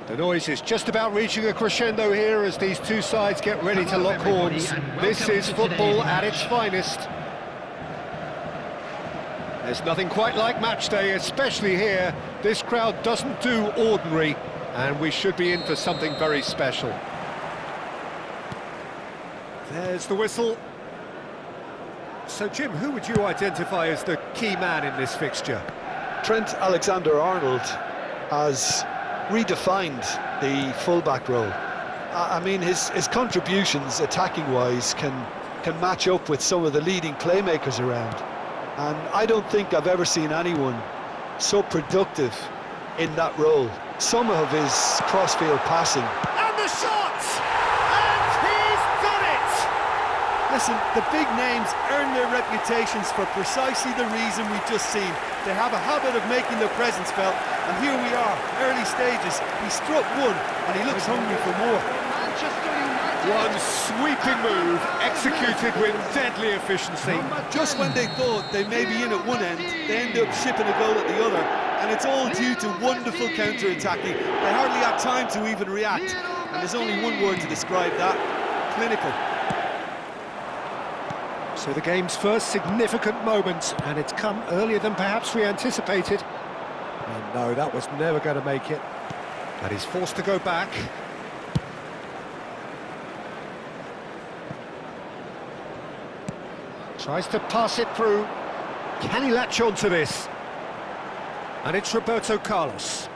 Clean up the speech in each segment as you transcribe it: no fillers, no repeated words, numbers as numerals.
The noise is just about reaching a crescendo here as these two sides get ready to lock horns. This is football at its finest. There's nothing quite like match day, especially here. This crowd doesn't do ordinary, and we should be in for something very special. There's the whistle. So, Jim, who would you identify as the key man in this fixture? Trent Alexander-Arnold has redefined the fullback role. I mean, his contributions attacking-wise can match up with some of the leading playmakers around. And I don't think I've ever seen anyone so productive in that role. Some of his crossfield passing. And the shot! And he's done it! Listen, the big names earn their reputations for precisely the reason we've just seen. They have a habit of making their presence felt, and here we are, early stages. He struck one, and he looks hungry for more. One sweeping move, executed with deadly efficiency. Just when they thought they may be in at one end, they end up shipping a goal at the other, and it's all due to wonderful counter-attacking. They hardly had time to even react, and there's only one word to describe that: clinical. So the game's first significant moment, and it's come earlier than perhaps we anticipated. And no, that was never going to make it. But he's forced to go back. Tries to pass it through. Can he latch on to this? And it's Roberto Carlos.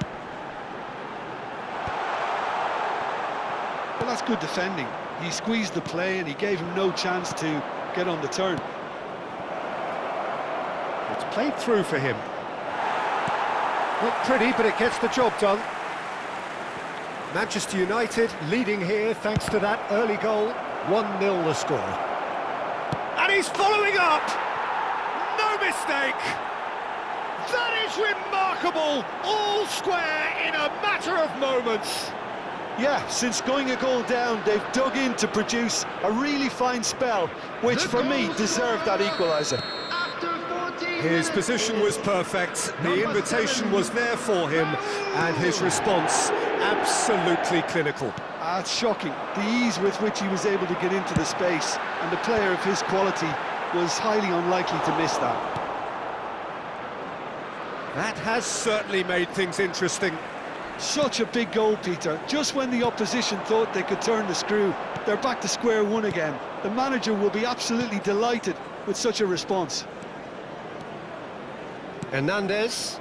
Well, that's good defending. He squeezed the play and he gave him no chance to get on the turn. It's played through for him. Not pretty, but it gets the job done. Manchester United leading here thanks to that early goal. 1-0 the score. And he's following up! No mistake! That is remarkable! All square in a matter of moments. Yeah, since going a goal down, they've dug in to produce a really fine spell, which for me deserved that equaliser. His position was perfect, the invitation was there for him, and his response absolutely clinical. It's shocking, the ease with which he was able to get into the space, and the player of his quality was highly unlikely to miss that. That has certainly made things interesting. Such a big goal, Peter. Just when the opposition thought they could turn the screw, they're back to square one again. The manager will be absolutely delighted with such a response. Hernandez.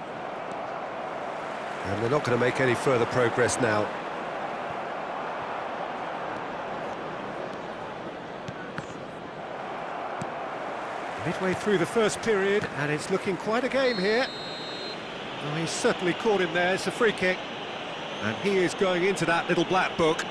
And they're not going to make any further progress now. Midway through the first period, and it's looking quite a game here. Well, he's certainly caught him there. It's a free kick. And he is going into that little black book.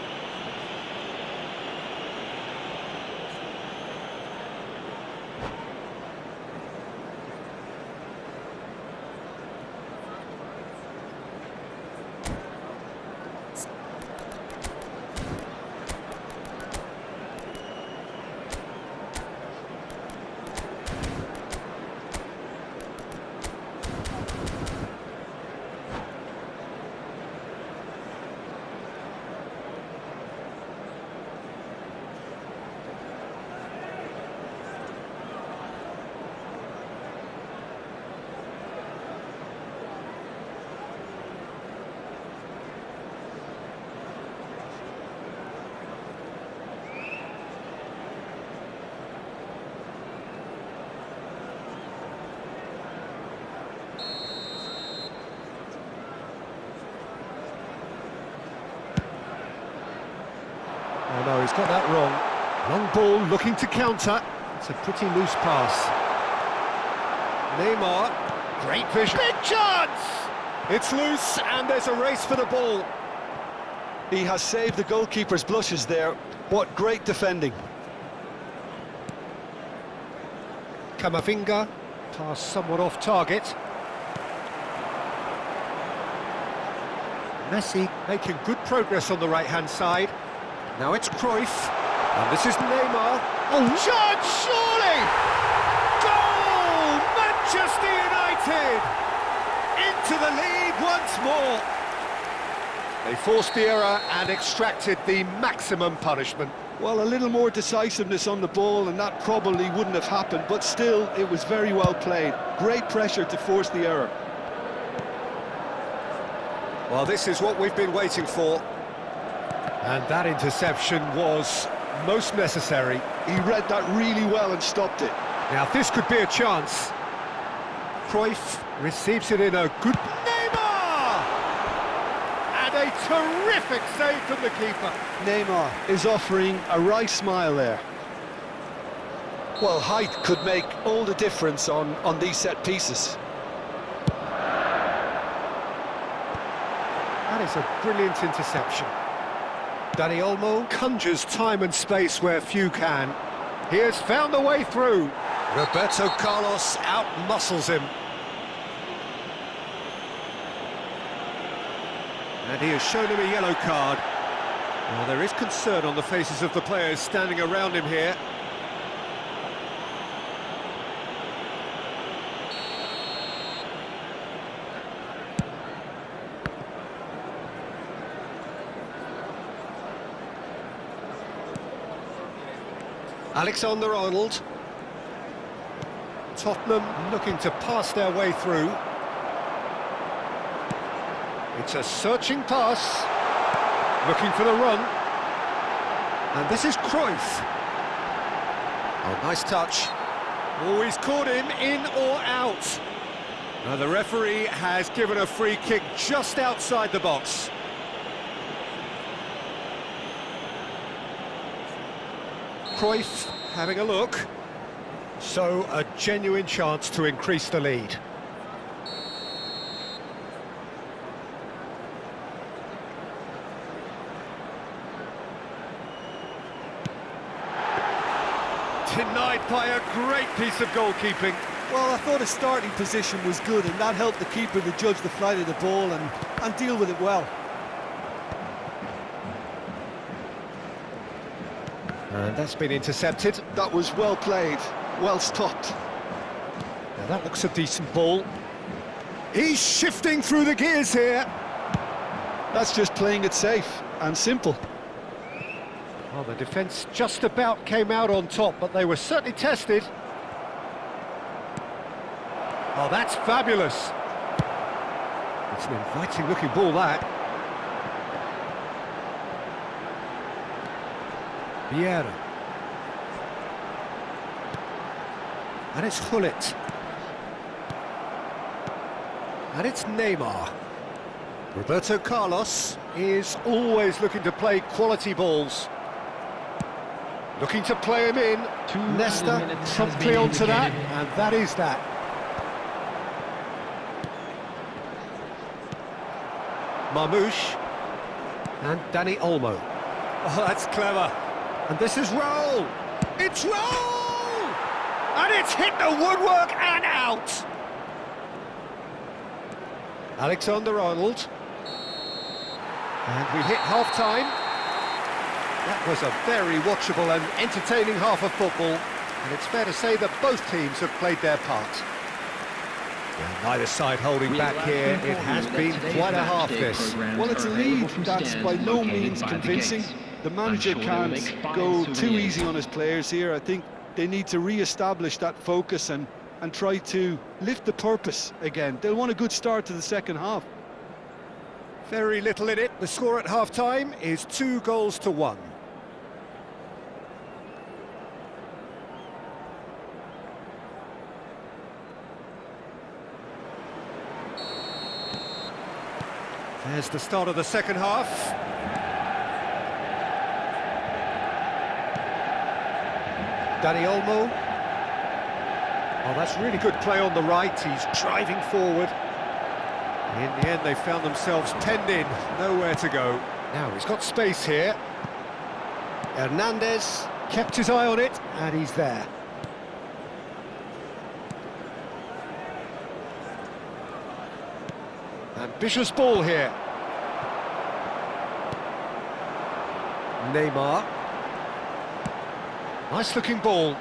Oh no, he's got that wrong. Long ball looking to counter. It's a pretty loose pass. Neymar, great vision. Big chance! It's loose and there's a race for the ball. He has saved the goalkeeper's blushes there. What great defending. Camavinga, pass somewhat off target. Messi making good progress on the right-hand side. Now it's Cruyff, and this is Neymar. Oh, chance, surely! Goal! Manchester United! Into the lead once more. They forced the error and extracted the maximum punishment. Well, a little more decisiveness on the ball and that probably wouldn't have happened, but still, it was very well played. Great pressure to force the error. Well, this is what we've been waiting for. And that interception was most necessary. He read that really well and stopped it. Now, this could be a chance. Cruyff receives it in a good... Neymar! And a terrific save from the keeper. Neymar is offering a right smile there. Well, height could make all the difference on these set pieces. That is a brilliant interception. Dani Olmo conjures time and space where few can. He has found the way through. Roberto Carlos out-muscles him. And he has shown him a yellow card. Well, there is concern on the faces of the players standing around him here. Alexander-Arnold. Tottenham looking to pass their way through. It's a searching pass. Looking for the run. And this is Cruyff. Oh, nice touch. Oh, he's caught him in or out. Now the referee has given a free kick just outside the box. Cruyff having a look. So, a genuine chance to increase the lead. Denied by a great piece of goalkeeping. Well, I thought his starting position was good, and that helped the keeper to judge the flight of the ball and deal with it well. And that's been intercepted. That was well played, well stopped. Now that looks a decent ball. He's shifting through the gears here. That's just playing it safe and simple. Well, the defence just about came out on top, but they were certainly tested. Oh, that's fabulous. It's an inviting-looking ball, that. Vieira. And it's Gullit. And it's Neymar. Roberto Carlos is always looking to play quality balls. Looking to play him in. Nesta promptly onto that, and that is that. Marmoush. And Dani Olmo. Oh, that's clever. And this is Raul. It's Raul! And it's hit the woodwork and out. Alexander-Arnold. And we hit half-time. That was a very watchable and entertaining half of football. And it's fair to say that both teams have played their part. Well, neither side holding back here. It has been quite a half, this. Well, it's a lead that's by no means convincing. The manager can't go too easy on his players here. I think they need to re-establish that focus and try to lift the purpose again. They'll want a good start to the second half. Very little in it. The score at half-time is 2-1. There's the start of the second half. Dani Olmo. Oh, that's really good play on the right. He's driving forward. In the end, they found themselves penned in, nowhere to go. Now, he's got space here. Hernandez kept his eye on it, and he's there. Ambitious ball here. Neymar. Nice-looking ball.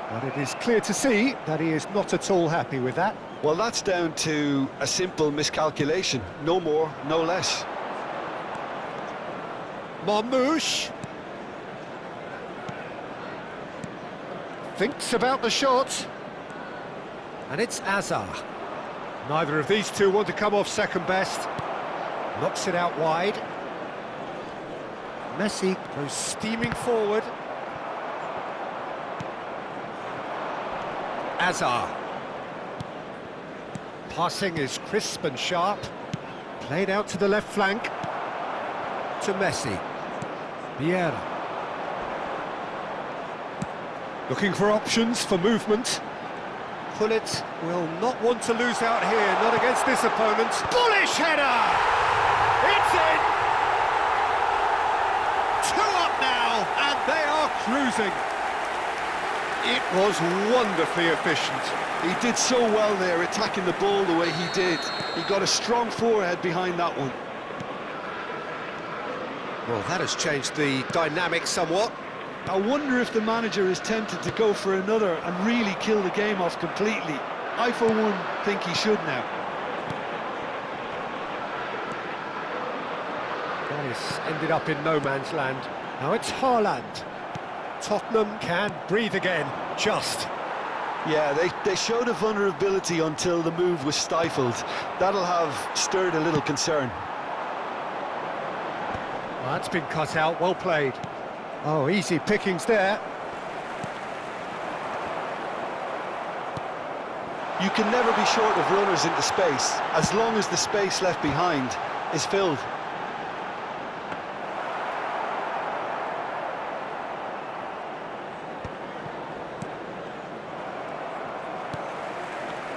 But it is clear to see that he is not at all happy with that. Well, that's down to a simple miscalculation. No more, no less. Marmoush thinks about the shot, and it's Azar. Neither of these two want to come off second best. Knocks it out wide. Messi goes steaming forward. Azar. Passing is crisp and sharp. Played out to the left flank. To Messi. Vieira. Looking for options for movement. Gullit will not want to lose out here, not against this opponent. Bullish header! It's in! 2 up now, and they are cruising. It was wonderfully efficient. He did so well there, attacking the ball the way he did. He got a strong forehead behind that one. Well, that has changed the dynamic somewhat. I wonder if the manager is tempted to go for another and really kill the game off completely. I, for one, think he should now. Dennis ended up in no man's land. Now it's Haaland. Tottenham can breathe again, just. Yeah, they showed a vulnerability until the move was stifled. That'll have stirred a little concern. Well, that's been cut out, well played. Oh, easy pickings there. You can never be short of runners into space, as long as the space left behind is filled.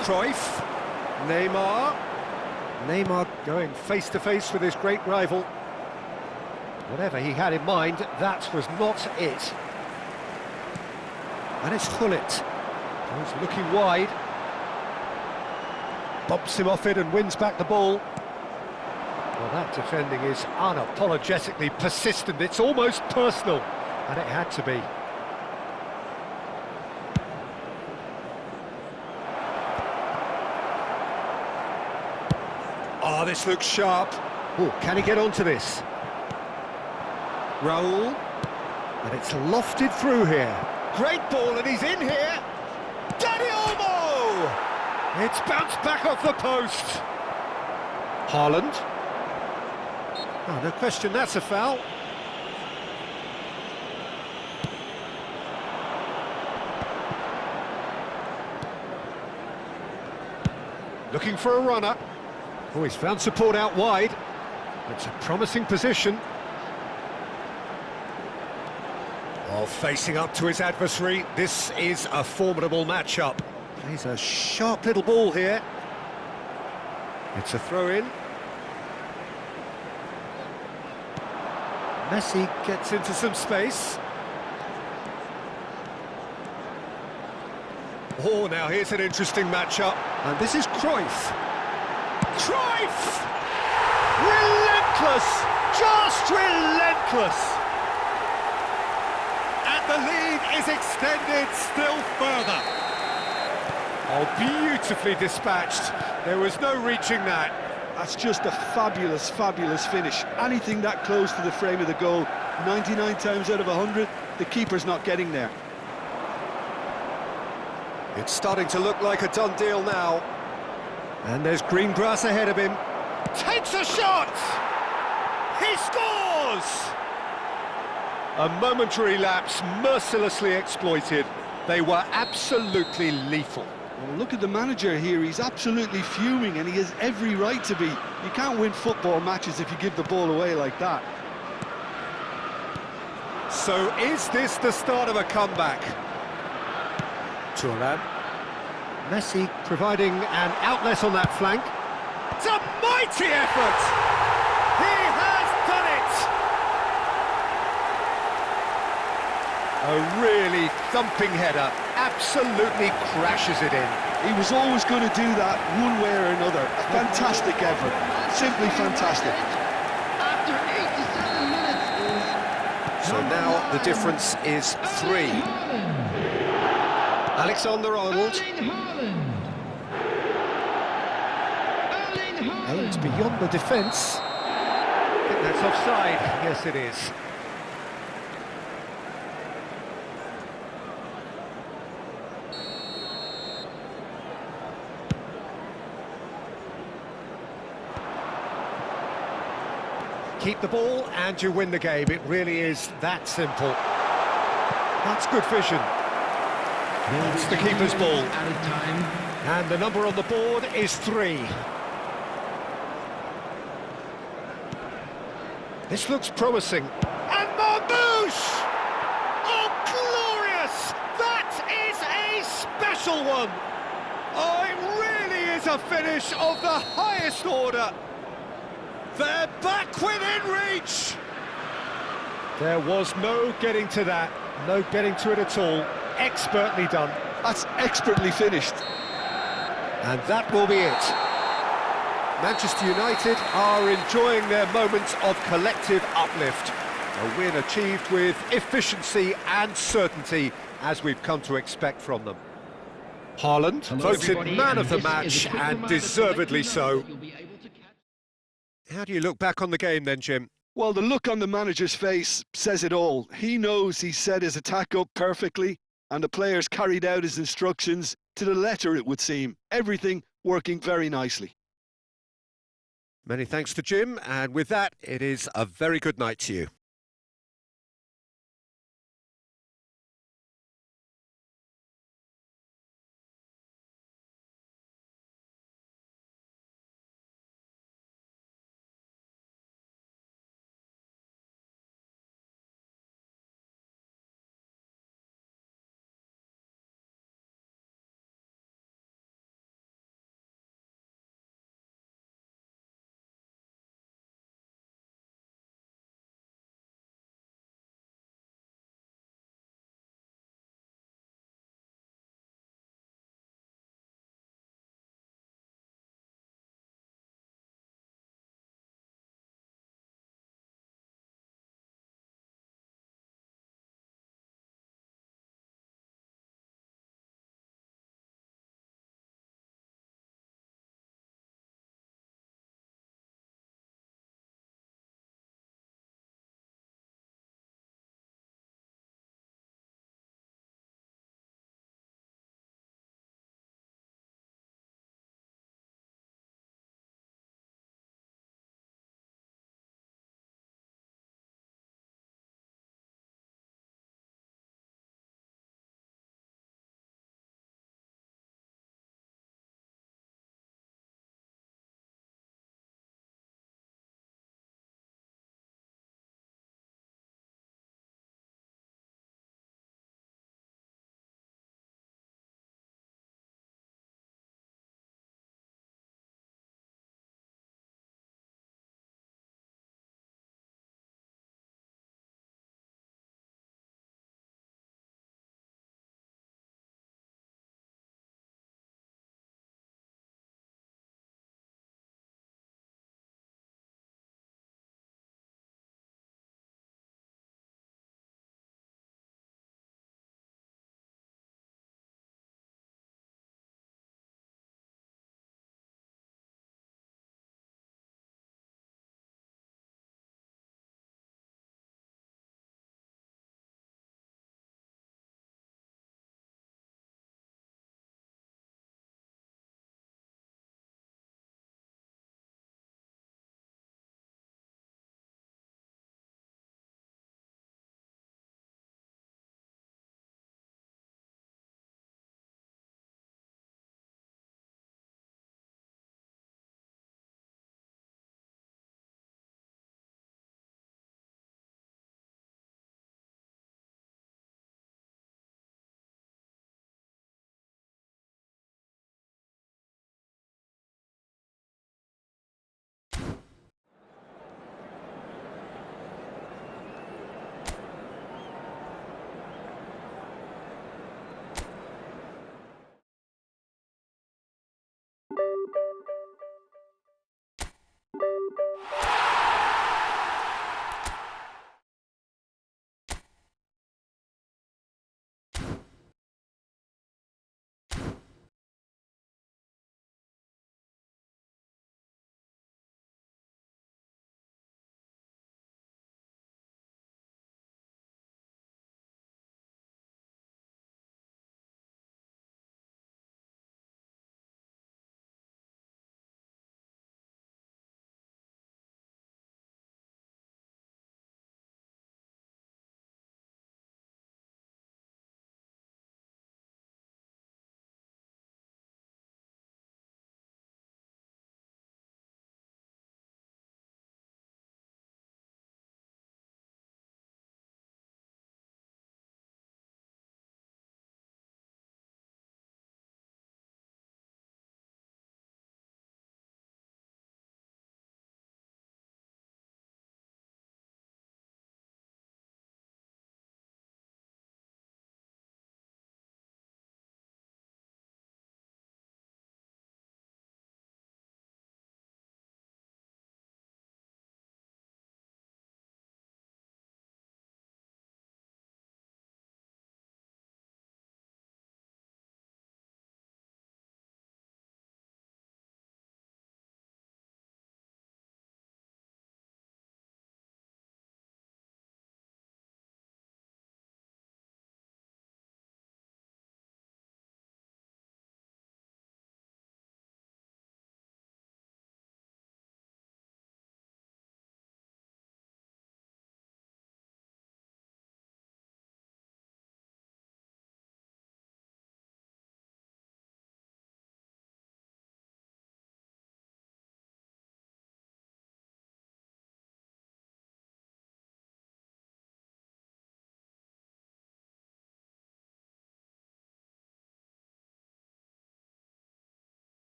Cruyff, Neymar. Neymar going face-to-face with his great rival. Whatever he had in mind, that was not it. And it's Gullit. He's looking wide. Bumps him off it and wins back the ball. Well, that defending is unapologetically persistent. It's almost personal, and it had to be. Oh, this looks sharp. Oh, can he get onto this? Raul, and it's lofted through here. Great ball, and he's in here. Dani Olmo! It's bounced back off the post. Haaland. Oh, no question, that's a foul. Looking for a runner. Oh, he's found support out wide. It's a promising position. Oh, facing up to his adversary, this is a formidable matchup. Plays a sharp little ball here. It's a throw-in. Messi gets into some space. Oh, now here's an interesting matchup. And this is Cruyff. Cruyff! Relentless! Just relentless! And the lead is extended still further. Oh, beautifully dispatched. There was no reaching that. That's just a fabulous, fabulous finish. Anything that close to the frame of the goal, 99 times out of 100, the keeper's not getting there. It's starting to look like a done deal now. And there's green grass ahead of him. Takes a shot! He scores! A momentary lapse mercilessly exploited. They were absolutely lethal. Well, look at the manager here. He's absolutely fuming, and he has every right to be. You can't win football matches if you give the ball away like that. So is this the start of a comeback? Thuram. Messi providing an outlet on that flank. It's a mighty effort! He has done it! A really thumping header, absolutely crashes it in. He was always going to do that one way or another. A fantastic effort, simply fantastic. After 87 minutes. So now the difference is 3. Alexander-Arnold. Erling Haaland. Aims beyond the defence. I think that's offside. Yes, it is. Keep the ball and you win the game. It really is that simple. That's good vision. It's the keeper's ball. Out of time. And the number on the board is 3. This looks promising. And Marmoush! Oh, glorious! That is a special one! Oh, it really is a finish of the highest order. They're back within reach! There was no getting to that, no getting to it at all. Expertly done. That's expertly finished. And that will be it. Manchester United are enjoying their moments of collective uplift. A win achieved with efficiency and certainty, as we've come to expect from them. Haaland voted man of the match, and deservedly so. How do you look back on the game then, Jim? Well, the look on the manager's face says it all. He knows he set his attack up perfectly, and the players carried out his instructions to the letter, it would seem. Everything working very nicely. Many thanks to Jim, and with that, it is a very good night to you.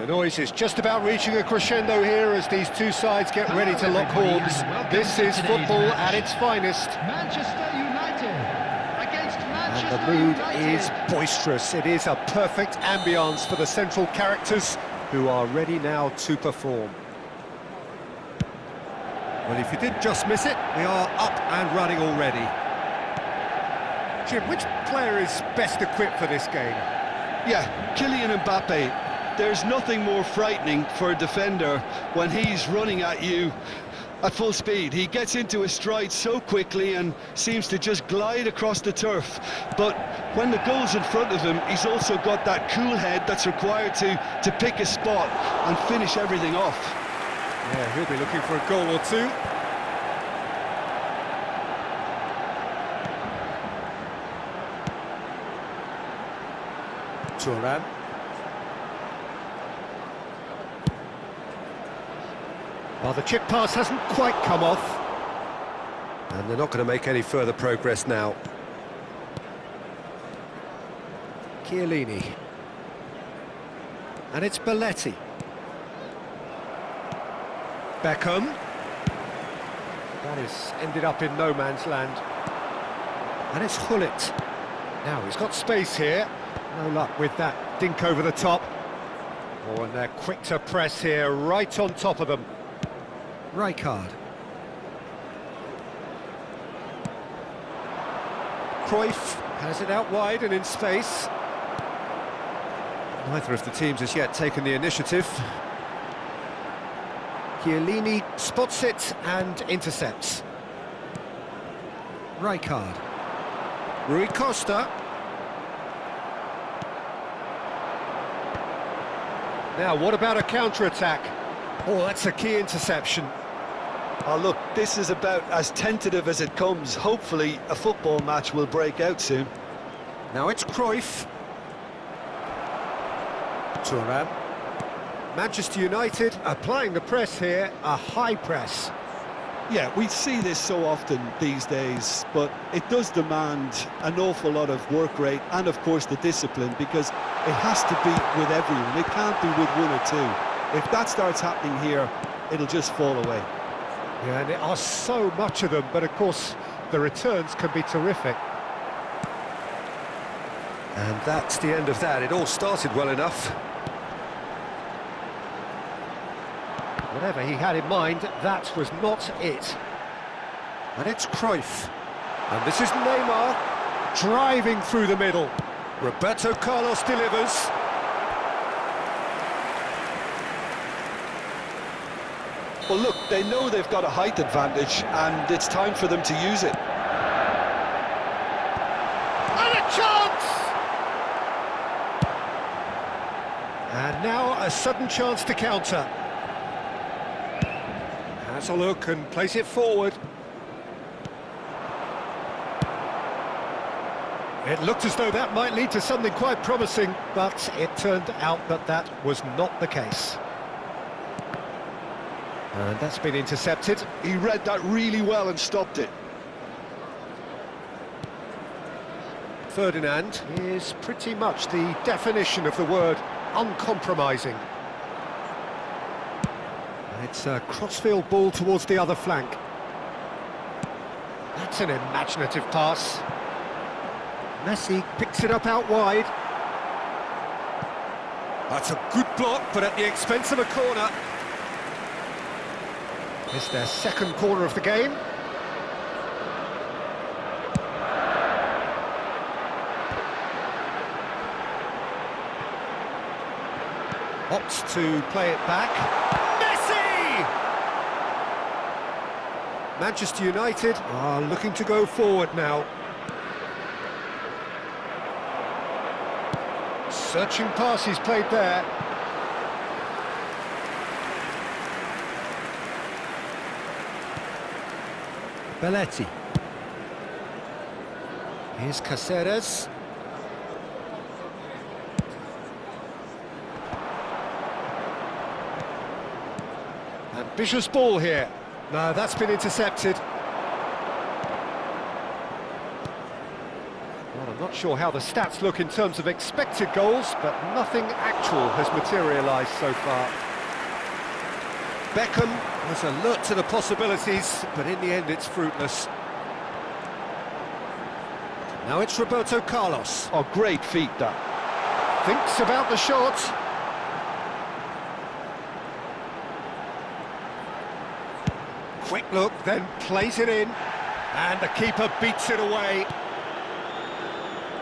The noise is just about reaching a crescendo here as these two sides get ready to lock horns. This is football at its finest. Manchester United against Manchester And the mood United. is boisterous. It is a perfect ambience for the central characters who are ready now to perform. Well, if you did just miss it, we are up and running already. Jim, which player is best equipped for this game? Yeah, Kylian Mbappe. There's nothing more frightening for a defender when he's running at you at full speed. He gets into his stride so quickly and seems to just glide across the turf. But when the goal's in front of him, he's also got that cool head that's required to pick a spot and finish everything off. Yeah, he'll be looking for a goal or two. Thuram. Well, the chip pass hasn't quite come off. And they're not going to make any further progress now. Chiellini. And it's Belletti. Beckham. That is ended up in no man's land. And it's Hullet. Now he's got space here. No luck with that dink over the top. Oh, and they're quick to press here, right on top of them. Rijkaard. Cruyff has it out wide and in space. Neither of the teams has yet taken the initiative. Chiellini spots it and intercepts. Rijkaard. Rui Costa. Now, what about a counter-attack? Oh, that's a key interception. Oh, look, this is about as tentative as it comes. Hopefully, a football match will break out soon. Now it's Cruyff. Thuram. Manchester United applying the press here, a high press. Yeah, we see this so often these days, but it does demand an awful lot of work rate and, of course, the discipline, because it has to be with everyone. It can't be with one or two. If that starts happening here, it'll just fall away. Yeah, and there are so much of them, but of course the returns can be terrific. And that's the end of that. It all started well enough. Whatever he had in mind, that was not it. And it's Cruyff. And this is Neymar, driving through the middle. Roberto Carlos delivers. Well, look, they know they've got a height advantage, and it's time for them to use it. And a chance! And now a sudden chance to counter. Has a look and plays it forward. It looked as though that might lead to something quite promising, but it turned out that that was not the case. And that's been intercepted. He read that really well and stopped it. Ferdinand is pretty much the definition of the word uncompromising. And it's a crossfield ball towards the other flank. That's an imaginative pass. Messi picks it up out wide. That's a good block, but at the expense of a corner. It's their second corner of the game. Opts to play it back. Messi! Manchester United are looking to go forward now. Searching pass he's played there. Belletti. Here's Caceres. Ambitious ball here. No, that's been intercepted. Well, I'm not sure how the stats look in terms of expected goals, but nothing actual has materialised so far. Beckham was alert to the possibilities, but in the end it's fruitless. Now it's Roberto Carlos. Oh, great feat, that. Thinks about the shot. Quick look, then plays it in. And the keeper beats it away.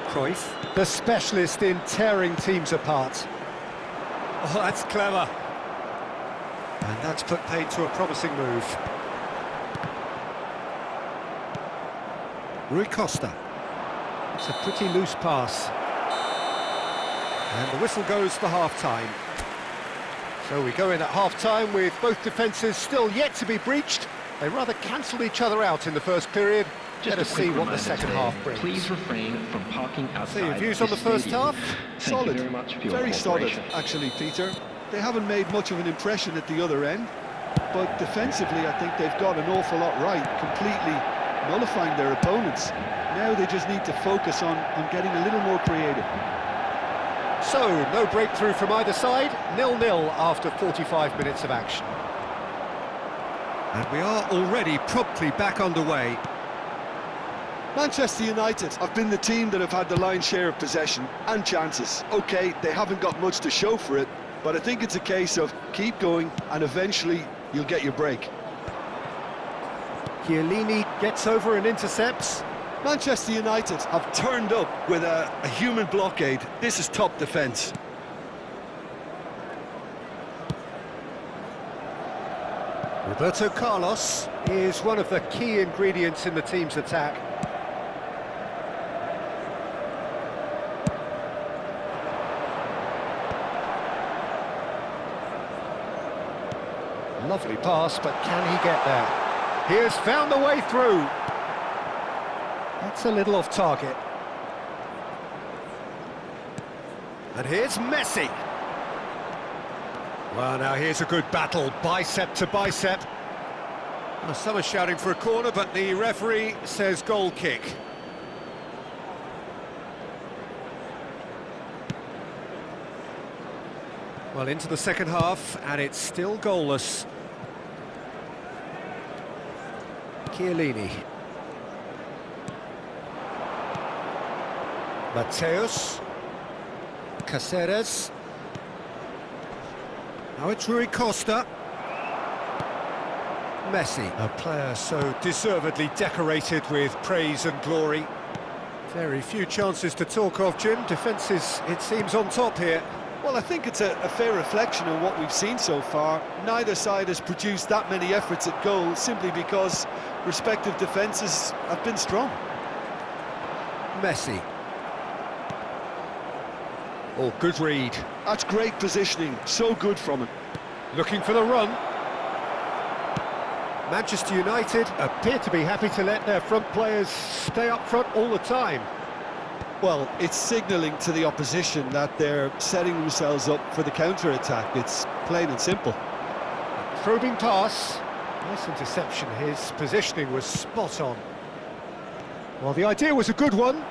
Cruyff, the specialist in tearing teams apart. Oh, that's clever. And that's put paid to a promising move. Rui Costa. It's a pretty loose pass. And the whistle goes for half-time. So we go in at half-time with both defences still yet to be breached. They rather cancelled each other out in the first period. Let us see what the second half brings. Please refrain from parking outside. So your views on the first half? Thank you very much for your Very solid, cooperation. actually, Peter. They haven't made much of an impression at the other end, but defensively I think they've got an awful lot right, completely nullifying their opponents. Now they just need to focus on getting a little more creative. So, no breakthrough from either side, 0-0 after 45 minutes of action. And we are already promptly back underway. Manchester United have been the team that have had the lion's share of possession and chances. OK, they haven't got much to show for it, but I think it's a case of keep going and eventually you'll get your break. Chiellini gets over and intercepts. Manchester United have turned up with a human blockade. This is top defence. Roberto Carlos is one of the key ingredients in the team's attack. Lovely pass, but can he get there? He has found the way through. That's a little off target. And here's Messi. Well, now here's a good battle, bicep to bicep. Well, some are shouting for a corner, but the referee says goal kick. Well, into the second half, and it's still goalless. Chiellini. Mateus. Caceres. Now it's Rui Costa. Messi, a player so deservedly decorated with praise and glory. Very few chances to talk of, Jim. Defence is, it seems, on top here. Well, I think it's a fair reflection of what we've seen so far. Neither side has produced that many efforts at goal simply because respective defences have been strong. Messi. Oh, good read. That's great positioning, so good from him. Looking for the run. Manchester United appear to be happy to let their front players stay up front all the time. Well, it's signalling to the opposition that they're setting themselves up for the counter-attack. It's plain and simple. Probing pass. Nice interception. His positioning was spot on. Well, the idea was a good one.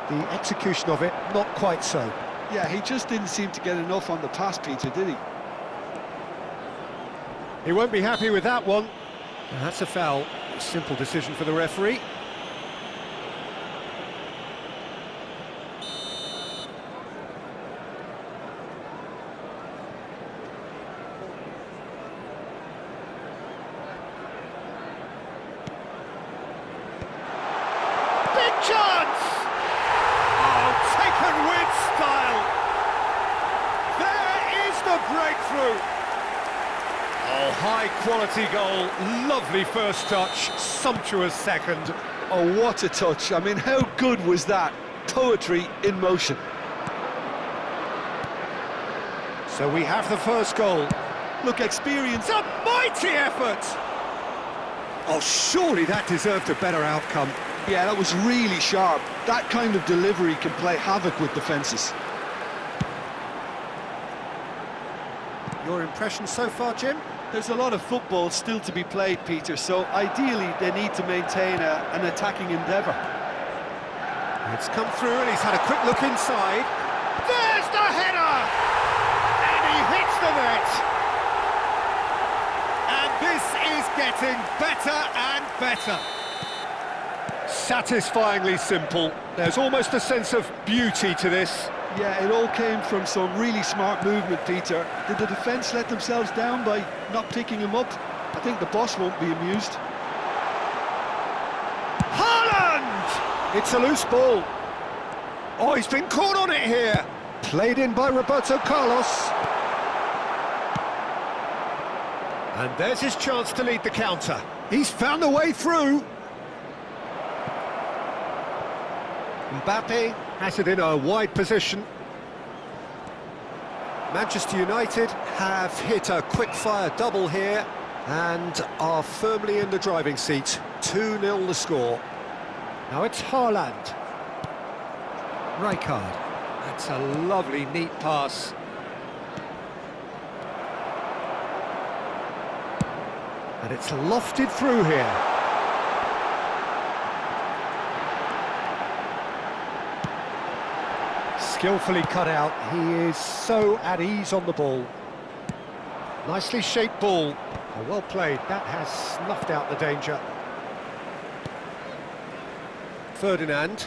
The execution of it, not quite so. Yeah, he just didn't seem to get enough on the pass, Peter, did he? He won't be happy with that one. And that's a foul. Simple decision for the referee. Big chance! Oh, taken with style. There is the breakthrough. Oh, high-quality goal, lovely first touch, sumptuous second. Oh, what a touch. I mean, how good was that? Poetry in motion. So we have the first goal. Look, experience. It's a mighty effort! Oh, surely that deserved a better outcome. Yeah, that was really sharp. That kind of delivery can play havoc with defences. Your impression so far, Jim? There's a lot of football still to be played, Peter, so ideally they need to maintain an attacking endeavour. It's come through and he's had a quick look inside. There's the header! And he hits the net! And this is getting better and better. Satisfyingly simple. There's almost a sense of beauty to this. Yeah, it all came from some really smart movement, Peter. Did the defence let themselves down by not picking him up? I think the boss won't be amused. Haaland! It's a loose ball. Oh, he's been caught on it here. Played in by Roberto Carlos. And there's his chance to lead the counter. He's found a way through. Mbappe has it in a wide position. Manchester United have hit a quick-fire double here and are firmly in the driving seat. 2-0 the score. Now it's Haaland. Rijkaard. That's a lovely, neat pass. And it's lofted through here. Skillfully cut out. He is so at ease on the ball. Nicely shaped ball. Oh, well played. That has snuffed out the danger. Ferdinand.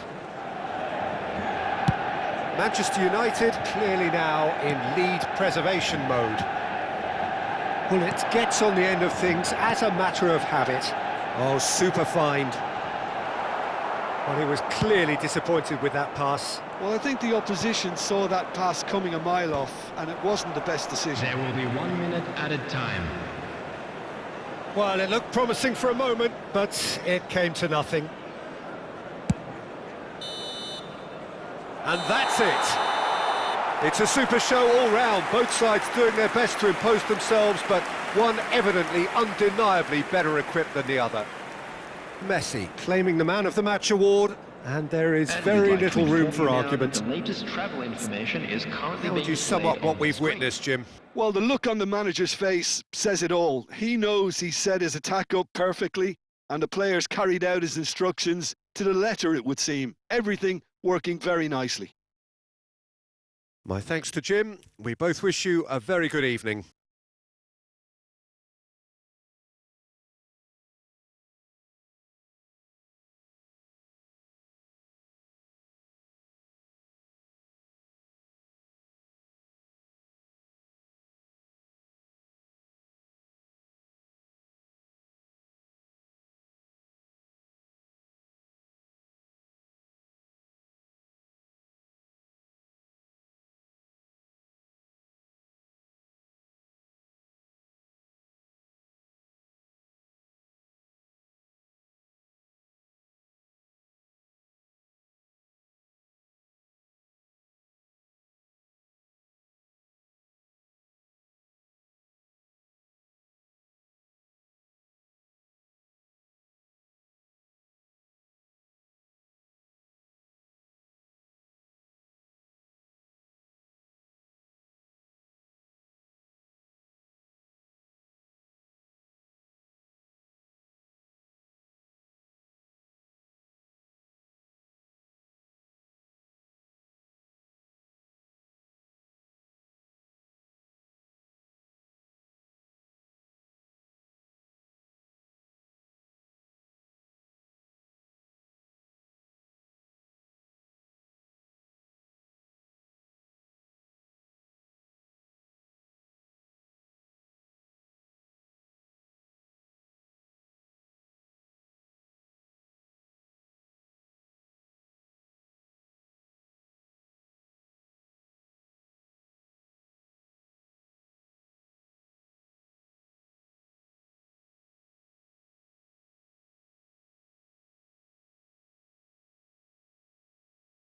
Manchester United clearly now in lead preservation mode. Well, it gets on the end of things as a matter of habit. Oh, super find. Well, he was clearly disappointed with that pass. Well, I think the opposition saw that pass coming a mile off, and it wasn't the best decision. There will be 1 minute added time. Well, it looked promising for a moment, but it came to nothing. And that's it. It's a super show all round, both sides doing their best to impose themselves, but one evidently, undeniably better equipped than the other. Messi claiming the Man of the Match award, and there is very little room for argument. The latest travel information is currently How would you sum up what we've witnessed, Jim? Well, the look on the manager's face says it all. He knows he set his attack up perfectly, and the players carried out his instructions to the letter, it would seem. Everything working very nicely. My thanks to Jim. We both wish you a very good evening.